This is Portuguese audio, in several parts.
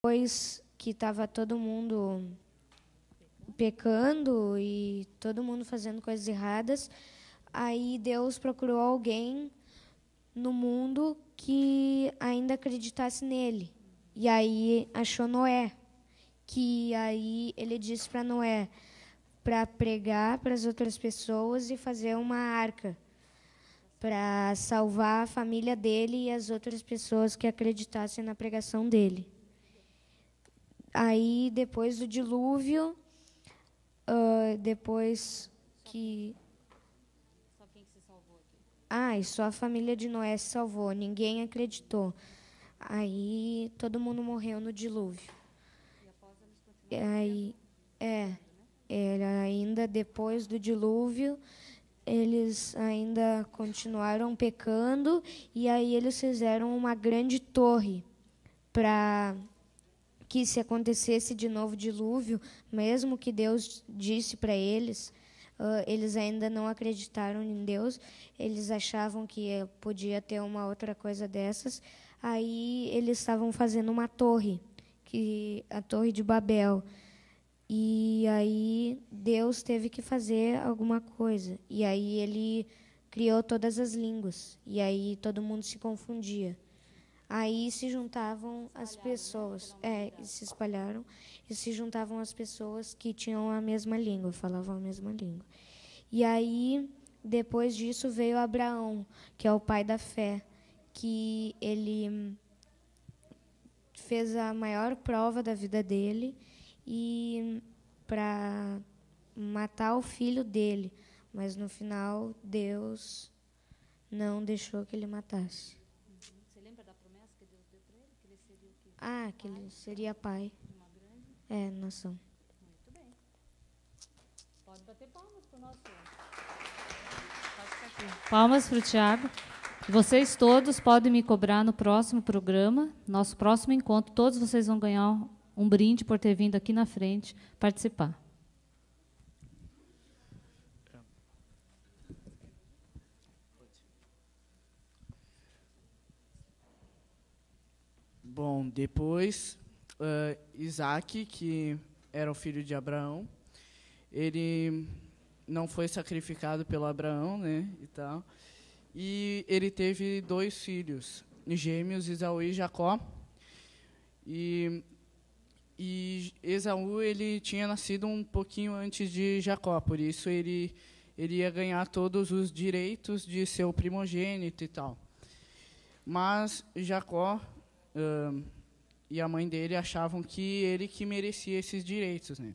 Depois que estava todo mundo pecando e todo mundo fazendo coisas erradas, aí Deus procurou alguém no mundo que ainda acreditasse nele. E aí achou Noé, que aí ele disse para Noé para pregar para as outras pessoas e fazer uma arca para salvar a família dele e as outras pessoas que acreditassem na pregação dele. Aí, depois do dilúvio, depois que... Só quem se salvou aqui? E só a família de Noé se salvou, ninguém acreditou. Aí, todo mundo morreu no dilúvio. E após eles continuaram ainda depois do dilúvio, eles ainda continuaram pecando, e aí eles fizeram uma grande torre para que, se acontecesse de novo dilúvio, mesmo que Deus disse para eles, eles ainda não acreditaram em Deus, eles achavam que podia ter uma outra coisa dessas. Aí eles estavam fazendo uma torre, a Torre de Babel. E aí Deus teve que fazer alguma coisa. E aí ele criou todas as línguas. E aí todo mundo se confundia. Aí se juntavam as pessoas, se espalharam, e se juntavam as pessoas que tinham a mesma língua, falavam a mesma língua. E aí, depois disso, veio Abraão, que é o pai da fé, que ele fez a maior prova da vida dele, e para matar o filho dele, mas no final Deus não deixou que ele matasse. Você lembra da promessa que Deus deu para ele? Que ele seria o quê? Que ele seria pai. Uma grande? Nação. Muito bem. Pode bater palmas para o nosso... Pode ficar aqui. Palmas para o Tiago. Vocês todos podem me cobrar no próximo programa, nosso próximo encontro. Todos vocês vão ganhar um brinde por ter vindo aqui na frente participar. Bom, depois, Isaac, que era o filho de Abraão, ele não foi sacrificado pelo Abraão, né, e tal. E ele teve 2 filhos, gêmeos, Esaú e Jacó. E Esaú, ele tinha nascido um pouquinho antes de Jacó, por isso ele ia ganhar todos os direitos de ser o primogênito e tal. Mas Jacó e a mãe dele achavam que ele que merecia esses direitos, né?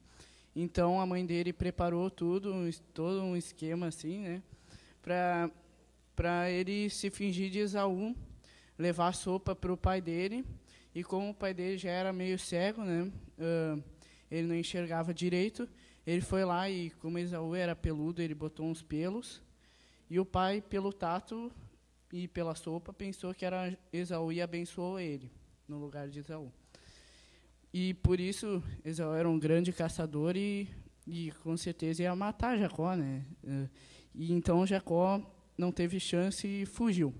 Então a mãe dele preparou todo um esquema assim, né, para ele se fingir de Esaú, levar sopa para o pai dele. E como o pai dele já era meio cego, né, ele não enxergava direito, ele foi lá e, como Esaú era peludo, ele botou uns pelos. E o pai, pelo tato e pela sopa, pensou que era Esaú e abençoou ele, no lugar de Esaú. E, por isso, Esaú era um grande caçador e com certeza, ia matar Jacó, né? E então, Jacó não teve chance e fugiu.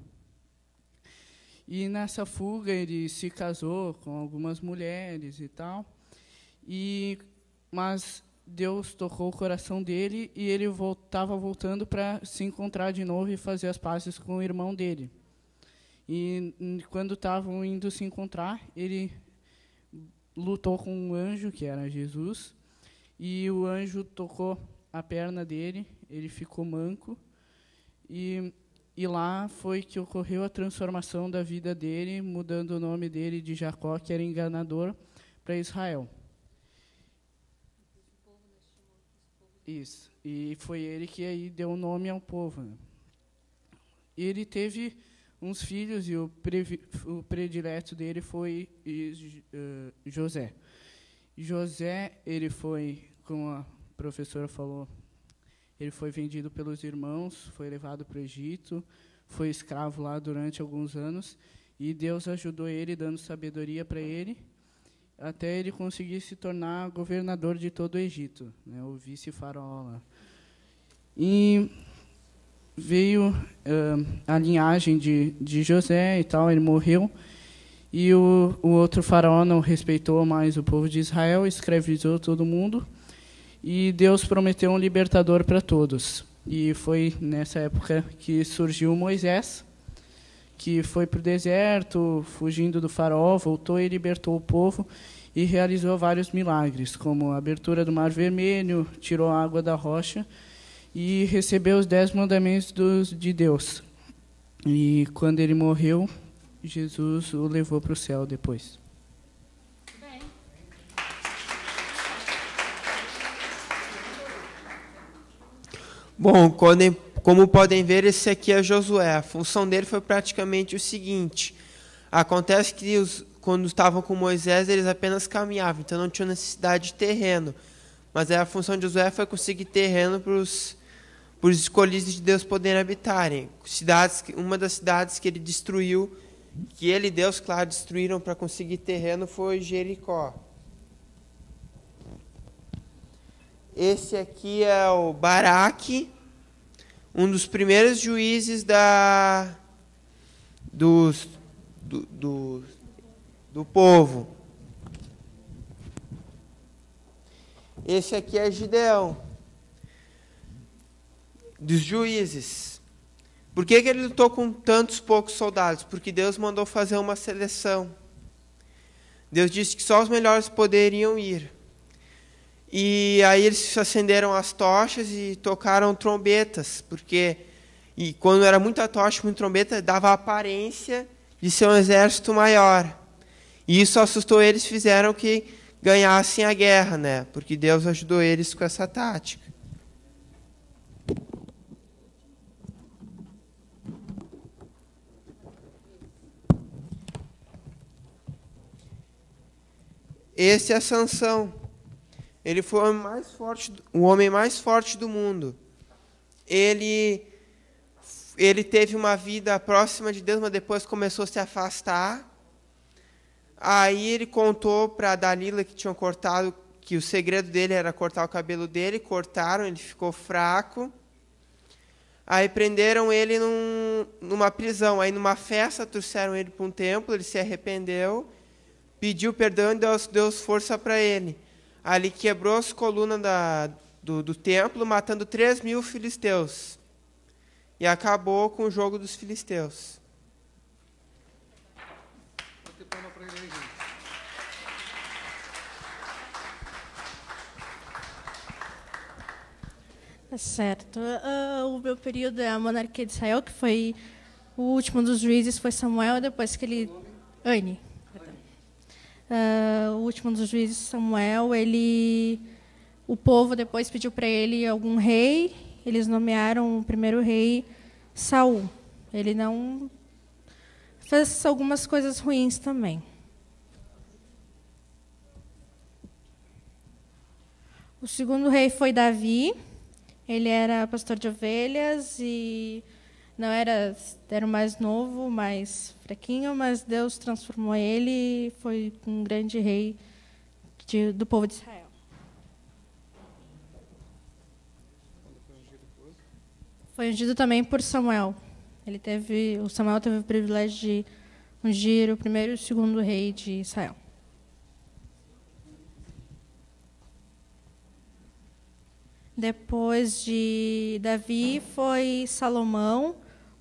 E nessa fuga ele se casou com algumas mulheres e tal. Mas Deus tocou o coração dele e ele estava voltando para se encontrar de novo e fazer as pazes com o irmão dele. E quando estavam indo se encontrar, ele lutou com um anjo, que era Jesus, e o anjo tocou a perna dele, ele ficou manco. E lá foi que ocorreu a transformação da vida dele, mudando o nome dele de Jacó, que era enganador, para Israel. Isso. E foi ele que aí deu o nome ao povo, né? E ele teve uns filhos e o predileto dele foi José. José, ele foi, como a professora falou, ele foi vendido pelos irmãos, foi levado para o Egito, foi escravo lá durante alguns anos, e Deus ajudou ele, dando sabedoria para ele, até ele conseguir se tornar governador de todo o Egito, né, o vice-faraó lá. E veio a linhagem de José e tal, ele morreu, E o outro faraó não respeitou mais o povo de Israel, escravizou todo mundo. E Deus prometeu um libertador para todos. E foi nessa época que surgiu Moisés, que foi para o deserto, fugindo do faraó, voltou e libertou o povo e realizou vários milagres, como a abertura do Mar Vermelho, tirou a água da rocha e recebeu os 10 mandamentos de Deus. E quando ele morreu, Jesus o levou para o céu depois. Bom, como podem ver, esse aqui é Josué. A função dele foi praticamente o seguinte. Acontece que quando estavam com Moisés, eles apenas caminhavam, então não tinham necessidade de terreno. Mas aí a função de Josué foi conseguir terreno para os escolhidos de Deus poderem habitarem. Uma das cidades que ele destruiu, que ele e Deus, claro, destruíram para conseguir terreno, foi Jericó. Esse aqui é o Baraque, um dos primeiros juízes do povo. Esse aqui é Gideão, dos juízes. Por que ele lutou com tantos poucos soldados? Porque Deus mandou fazer uma seleção. Deus disse que só os melhores poderiam ir. E aí eles acenderam as tochas e tocaram trombetas, e quando era muita tocha, muita trombeta, dava a aparência de ser um exército maior. E isso assustou eles, fizeram que ganhassem a guerra, né? Porque Deus ajudou eles com essa tática. Esse é Sansão. Ele foi o homem mais forte do mundo. Ele teve uma vida próxima de Deus, mas depois começou a se afastar. Aí ele contou para Dalila que tinham cortado, que o segredo dele era cortar o cabelo dele. Cortaram, ele ficou fraco. Aí prenderam ele numa prisão. Aí numa festa trouxeram ele para um templo, ele se arrependeu, pediu perdão e Deus força para ele. Ali quebrou as colunas do templo, matando 3.000 filisteus. E acabou com o jogo dos filisteus. Certo. O meu período é a monarquia de Israel, que foi o último dos juízes, foi Samuel, depois que ele... Anne. O último dos juízes, Samuel, o povo depois pediu para ele algum rei, eles nomearam o primeiro rei Saul. Ele não fez algumas coisas ruins também. O segundo rei foi Davi. Ele era pastor de ovelhas e não era o mais novo, mais fraquinho, mas Deus transformou ele e foi um grande rei do povo de Israel. Foi ungido também por Samuel. O Samuel teve o privilégio de ungir o primeiro e o segundo rei de Israel. Depois de Davi foi Salomão.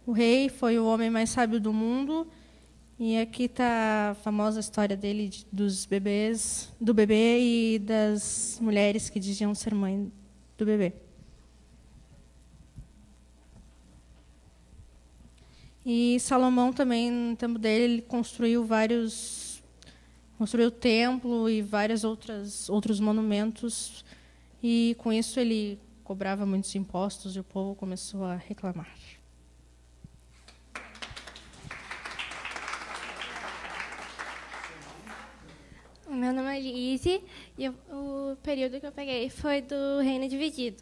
O rei foi o homem mais sábio do mundo. E aqui está a famosa história dele, do bebê e das mulheres que diziam ser mãe do bebê. E Salomão também, no tempo dele, ele construiu o templo e vários outros monumentos. E com isso ele cobrava muitos impostos e o povo começou a reclamar. Meu nome é Lizzie e o período que eu peguei foi do Reino Dividido.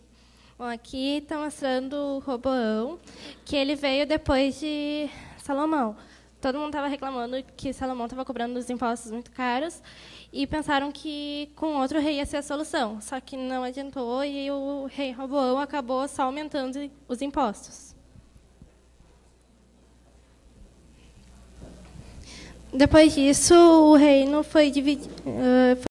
Bom, aqui está mostrando o Roboão, que ele veio depois de Salomão. Todo mundo estava reclamando que Salomão estava cobrando os impostos muito caros e pensaram que com outro rei ia ser a solução. Só que não adiantou e o rei Roboão acabou só aumentando os impostos. Depois disso, o reino foi dividido.